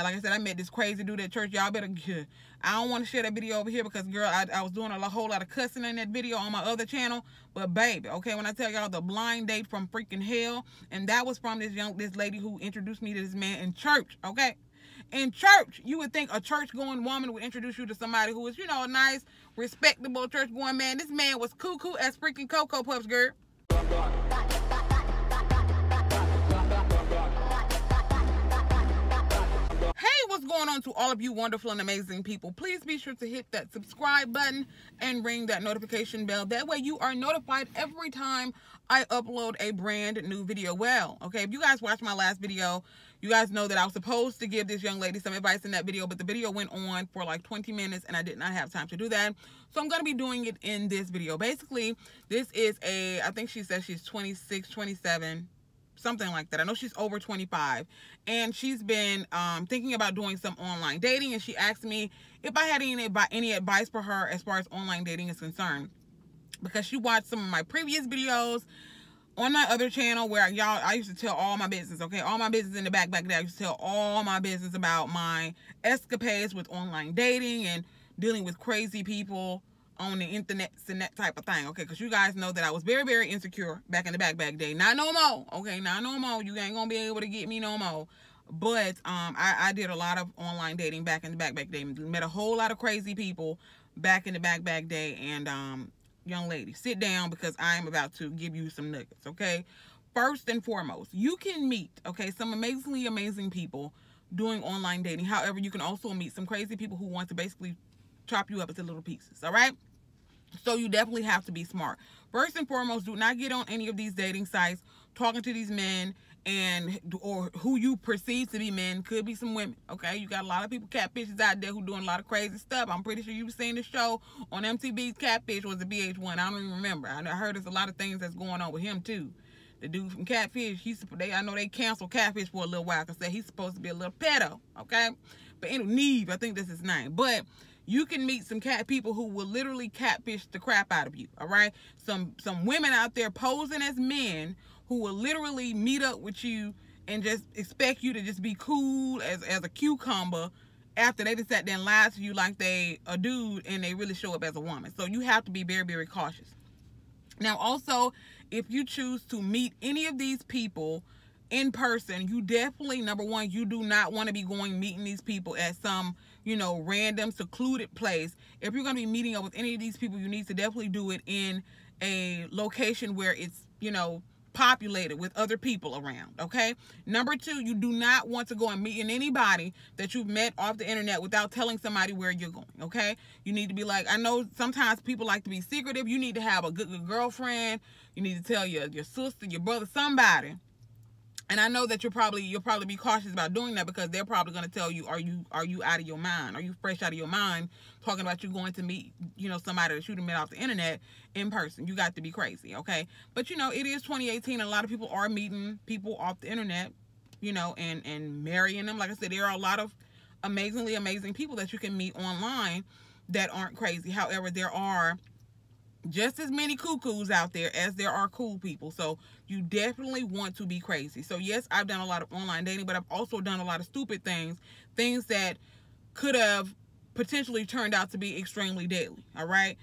Like I said, I met this crazy dude at church. Y'all better, I don't want to share that video over here because, girl, I was doing a whole lot of cussing in that video on my other channel. But, baby, okay, when I tell y'all the blind date from freaking hell, and that was from this lady who introduced me to this man in church, okay? In church, you would think a church-going woman would introduce you to somebody who is, you know, a nice, respectable church-going man. This man was cuckoo as freaking Cocoa Puffs, girl. What's going on to all of you wonderful and amazing people? Please be sure to hit that subscribe button and ring that notification bell. That way you are notified every time I upload a brand new video. Well, okay, if you guys watched my last video, you guys know that I was supposed to give this young lady some advice in that video, but the video went on for like 20 minutes and I did not have time to do that. So I'm going to be doing it in this video. Basically, this is I think she says she's 26, 27, something like that. I know she's over 25, and she's been thinking about doing some online dating, and she asked me if I had any advice for her as far as online dating is concerned, because she watched some of my previous videos on my other channel where I used to tell all my business, okay? All my business in the back there. I used to tell all my business about my escapades with online dating and dealing with crazy people on the internet and that type of thing, okay? Because you guys know that I was very, very insecure back in the back day. Not no more, okay? Not no more. You ain't gonna be able to get me no more. But I did a lot of online dating back in the back day. Met a whole lot of crazy people back in the back day. And young lady, sit down because I am about to give you some nuggets, okay? First and foremost, you can meet, okay, some amazingly amazing people doing online dating. However, you can also meet some crazy people who want to basically chop you up into little pieces, all right? So you definitely have to be smart. First and foremost, do not get on any of these dating sites talking to these men or who you perceive to be men. Could be some women, okay? You got a lot of people, catfishes out there who doing a lot of crazy stuff. I'm pretty sure you've seen the show on MTV's Catfish, was it VH1? I don't even remember. I heard there's a lot of things that's going on with him too. The dude from Catfish, I know they canceled Catfish for a little while because he's supposed to be a little pedo, okay? But anyway, Neve, I think that's his name. But you can meet some people who will literally catfish the crap out of you, all right? Some women out there posing as men who will literally meet up with you and just expect you to just be cool as a cucumber after they just sat there and lied to you like they a dude and they really show up as a woman. So you have to be very, very cautious. Now, also, if you choose to meet any of these people in person, you definitely, number one, you do not want to be meeting these people at some, you know, random secluded place. If you're going to be meeting up with any of these people, you need to definitely do it in a location where it's, you know, populated with other people around, okay? Number two, you do not want to go and meet anybody that you've met off the internet without telling somebody where you're going, okay? You need to be like, I know sometimes people like to be secretive. You need to have a good girlfriend. You need to tell your sister, your brother, somebody. And I know that you'll probably be cautious about doing that because they're probably going to tell you, are you out of your mind? Are you fresh out of your mind talking about you going to meet, you know, somebody that you met off the internet in person? You got to be crazy, okay? But, you know, it is 2018 and a lot of people are meeting people off the internet, you know, and marrying them. Like I said, there are a lot of amazingly amazing people that you can meet online that aren't crazy. However, there are just as many cuckoos out there as there are cool people. So you definitely want to be crazy. So yes, I've done a lot of online dating, but I've also done a lot of stupid things that could have potentially turned out to be extremely deadly. All right.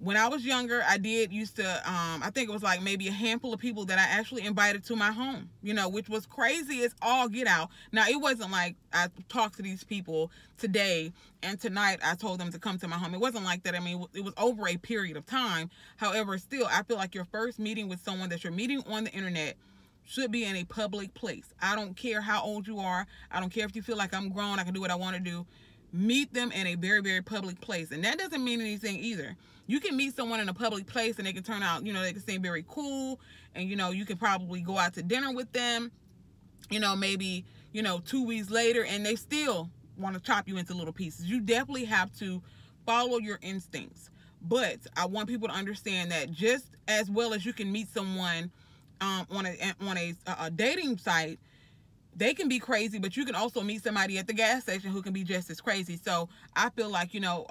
When I was younger, I used to, I think it was like maybe a handful of people that I actually invited to my home, you know, which was crazy as all get out. Now, it wasn't like I talked to these people today and tonight I told them to come to my home. It wasn't like that. I mean, it was over a period of time. However, still, I feel like your first meeting with someone that you're meeting on the internet should be in a public place. I don't care how old you are. I don't care if you feel like I'm grown, I can do what I want to do. Meet them in a very, very public place. And that doesn't mean anything either. You can meet someone in a public place and they can turn out, you know, they can seem very cool. And, you know, you can probably go out to dinner with them, you know, maybe, you know, 2 weeks later, and they still want to chop you into little pieces. You definitely have to follow your instincts. But I want people to understand that just as well as you can meet someone on a dating site, they can be crazy, but you can also meet somebody at the gas station who can be just as crazy. So I feel like, you know,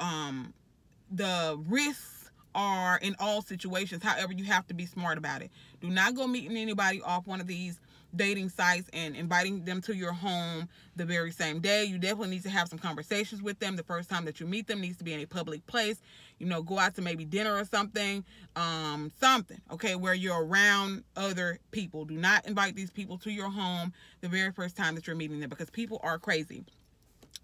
the risks are in all situations. However, you have to be smart about it. Do not go meeting anybody off one of these dating sites and inviting them to your home the very same day. You definitely need to have some conversations with them. The first time that you meet them needs to be in a public place. Go out to maybe dinner or something, okay, where you're around other people. Do not invite these people to your home the very first time that you're meeting them, because people are crazy.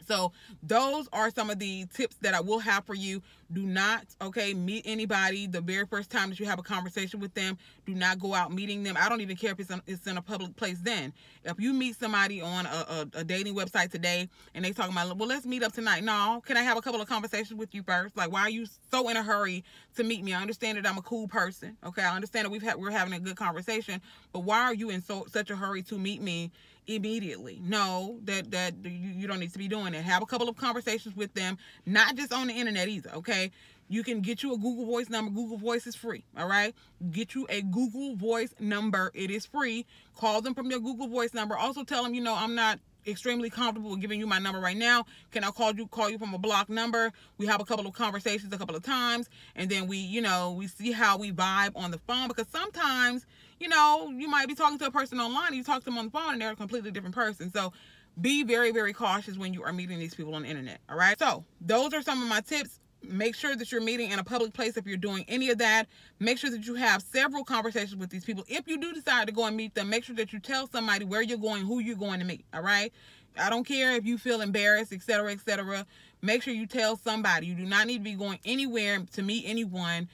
So those are some of the tips that I will have for you. Do not, okay, meet anybody the very first time that you have a conversation with them. Do not go out meeting them. I don't even care if it's in a public place then. If you meet somebody on a dating website today and they talking about, well, let's meet up tonight. No, can I have a couple of conversations with you first? Like, why are you so in a hurry to meet me? I understand that I'm a cool person. Okay, I understand that we're having a good conversation, but why are you in such a hurry to meet me immediately? No, that you don't need to be doing that. Have a couple of conversations with them, not just on the internet either, okay? You can get you a Google Voice number. Google Voice is free, all right? Get you a Google Voice number. It is free. Call them from your Google Voice number. Also tell them, I'm not extremely comfortable with giving you my number right now. Can I call you from a blocked number? We have a couple of conversations a couple of times, and then we see how we vibe on the phone, because sometimes, you might be talking to a person online and you talk to them on the phone and they're a completely different person. So be very, very cautious when you are meeting these people on the internet, all right? So those are some of my tips. Make sure that you're meeting in a public place if you're doing any of that. Make sure that you have several conversations with these people. If you do decide to go and meet them, make sure that you tell somebody where you're going, who you're going to meet, all right? I don't care if you feel embarrassed, etc., etc. Make sure you tell somebody. You do not need to be going anywhere to meet anyone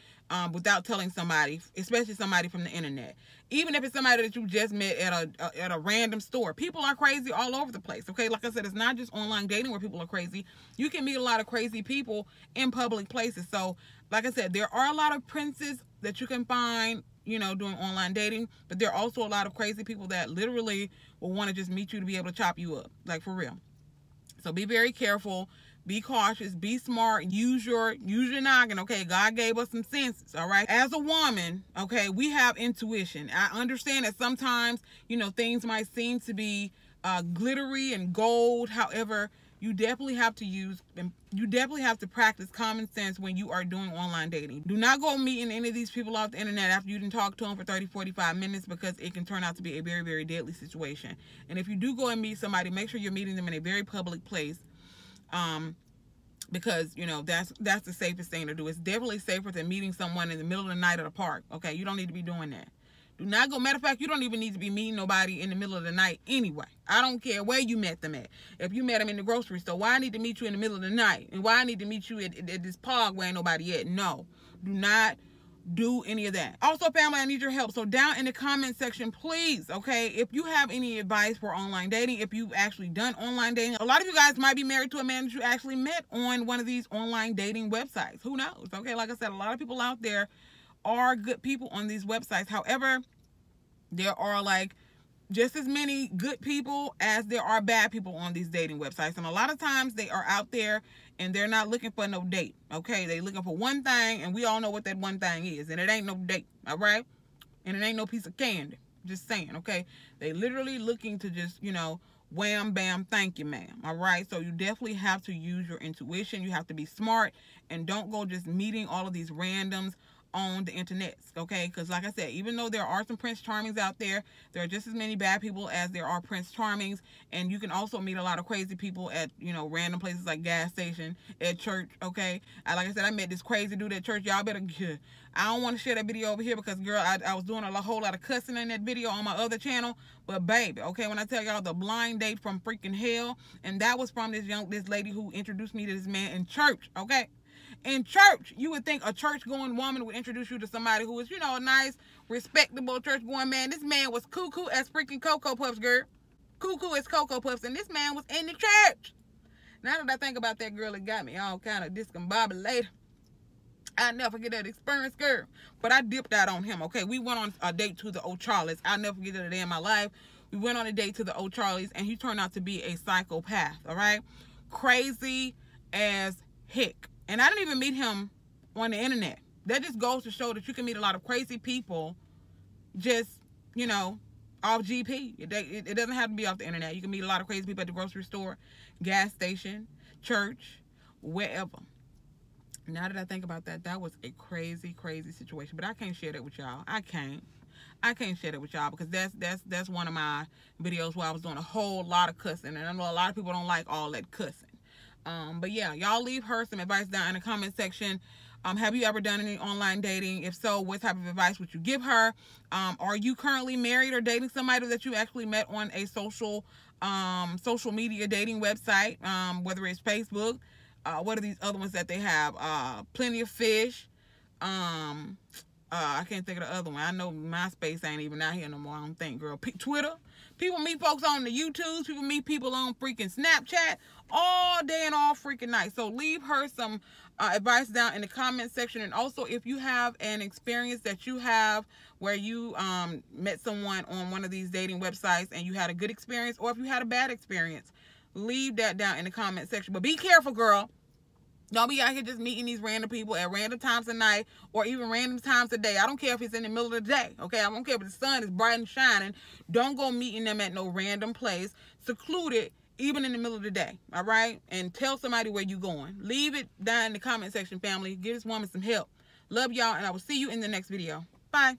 without telling somebody, especially somebody from the internet. Even if it's somebody that you just met at a random store. People are crazy all over the place, okay? Like I said, it's not just online dating where people are crazy. You can meet a lot of crazy people in public places. So, like I said, there are a lot of princes that you can find, doing online dating, but there are also a lot of crazy people that literally will want to just meet you to be able to chop you up, like for real. So be very careful. Be cautious, be smart, use your noggin, okay? God gave us some senses, all right? As a woman, okay, we have intuition. I understand that sometimes, things might seem to be glittery and gold. However, you definitely have to practice common sense when you are doing online dating. Do not go meeting any of these people off the internet after you didn't talk to them for 30, 45 minutes, because it can turn out to be a very, very deadly situation. And if you do go and meet somebody, make sure you're meeting them in a very public place. Because that's the safest thing to do. It's definitely safer than meeting someone in the middle of the night at a park. Okay, you don't need to be doing that. Do not go. Matter of fact, you don't even need to be meeting nobody in the middle of the night anyway. I don't care where you met them at. If you met them in the grocery store, why I need to meet you in the middle of the night? And why I need to meet you at this park where ain't nobody at? No, do not do any of that. Also, family, I need your help. So down in the comment section, please, okay, if you have any advice for online dating, if you've actually done online dating. A lot of you guys might be married to a man that you actually met on one of these online dating websites. Who knows? Okay, like I said, a lot of people out there are good people on these websites. However, there are like just as many good people as there are bad people on these dating websites. And a lot of times they are out there and they're not looking for no date, okay? They're looking for one thing, and we all know what that one thing is. And it ain't no date, all right? And it ain't no piece of candy. Just saying, okay? They literally looking to just, wham, bam, thank you, ma'am, all right? So you definitely have to use your intuition. You have to be smart, and don't go just meeting all of these randoms on the internet, okay? Because like I said, even though there are some Prince Charmings out there, there are just as many bad people as there are Prince Charmings. And you can also meet a lot of crazy people at random places like gas station, at church, okay? Like I said, I met this crazy dude at church. Y'all better, I don't want to share that video over here because, girl, I was doing a whole lot of cussing in that video on my other channel. But baby, okay, when I tell y'all the blind date from freaking hell, and that was from this lady who introduced me to this man in church, okay? In church, you would think a church-going woman would introduce you to somebody who is, a nice, respectable church-going man. This man was cuckoo as freaking Cocoa Puffs, girl. Cuckoo as Cocoa Puffs, and this man was in the church. Now that I think about that, girl, it got me all kind of discombobulated. I'll never forget that experience, girl. But I dipped out on him, okay? We went on a date to the Old Charlie's. I'll never forget that a day in my life. We went on a date to the Old Charlie's, and he turned out to be a psychopath, all right? Crazy as heck. And I didn't even meet him on the internet. That just goes to show that you can meet a lot of crazy people just, off GP. It doesn't have to be off the internet. You can meet a lot of crazy people at the grocery store, gas station, church, wherever. Now that I think about that, that was a crazy, crazy situation. But I can't share that with y'all. I can't. I can't share it with y'all because that's one of my videos where I was doing a whole lot of cussing, and I know a lot of people don't like all that cussing. But yeah, y'all leave her some advice down in the comment section. Have you ever done any online dating? If so, what type of advice would you give her? Are you currently married or dating somebody that you actually met on a social media dating website, whether it's Facebook? What are these other ones that they have? Plenty of Fish. I can't think of the other one. I know MySpace ain't even out here no more, I don't think, girl. Twitter. People meet folks on the YouTubes. People meet people on freaking Snapchat all day and all freaking night. So leave her some advice down in the comment section. And also, if you have an experience that you have where you met someone on one of these dating websites and you had a good experience, or if you had a bad experience, leave that down in the comment section. But be careful, girl. Don't be out here just meeting these random people at random times of night or even random times of day. I don't care if it's in the middle of the day, okay? I don't care if the sun is bright and shining. Don't go meeting them at no random place, secluded, even in the middle of the day, all right? And tell somebody where you're going. Leave it down in the comment section, family. Give this woman some help. Love y'all, and I will see you in the next video. Bye.